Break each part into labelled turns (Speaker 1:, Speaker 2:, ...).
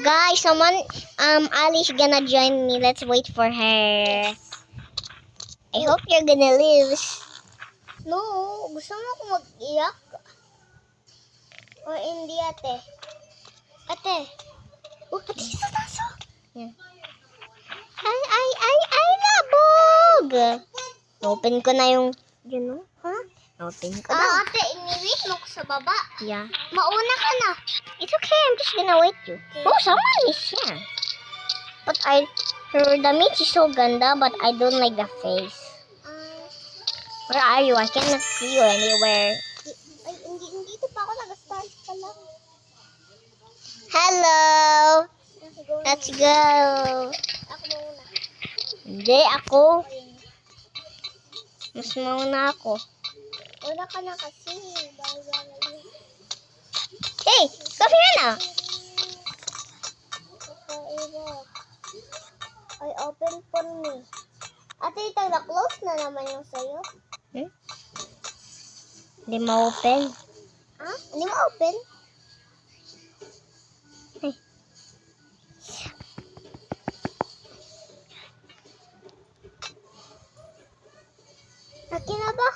Speaker 1: Guys, someone, Ali's gonna join me. Let's wait for her. I hope you're gonna lose. No, gusto mo akong mag-iyak? O hindi, ate? Ate? Oh, ate, sa taso. Yeah. Ay, labog! Open ko na yung, you know, huh? Open ko na. Ate, iniwit mo ko sa baba. Yeah. Mauna ka na. It's okay, I'm just gonna wait you. Okay. Oh, someone is here. But the meat is so ganda, but I don't like the face. Where are you? I cannot see you anywhere. Ay, hindi pa ako nag-start pa lang. Hello! Let's go! Ako muna. Hindi, ako. Mas mauna ako. Una ka na kasi. Hey! Come here na! Ay, open for me. Ate, ito na-close na naman yung sayo. Hmm? Hindi ma-open. Ha? Hindi ma-open? Ay. Akin na ba?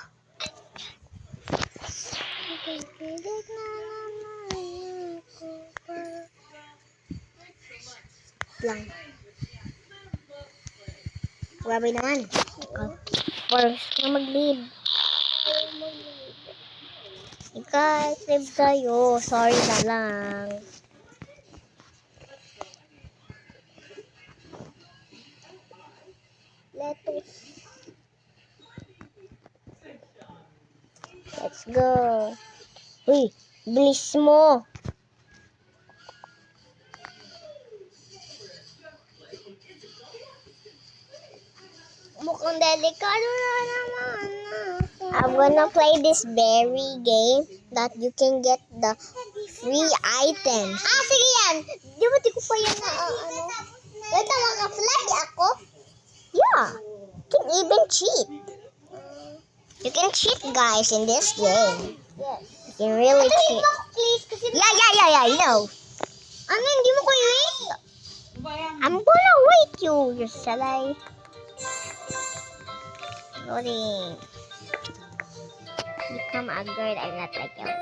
Speaker 1: Lang. Grabe naman. First na mag-leave. Guys, leave tayo. Sorry na lang. Let's go. Uy, bilis mo. Mukhang delikado na naman. I'm gonna play this berry game that you can get the free items. Sige yan. Di ba di ko pa yan na ano? Wait, maka-fly ako? Yeah. You can even cheat. You can cheat, guys, in this game. Yes. You can really cheat. Yeah, you know. Ano, hindi mo ko i-wait? I'm gonna wait you, you silly. Loading. Become a girl, I'm not like you.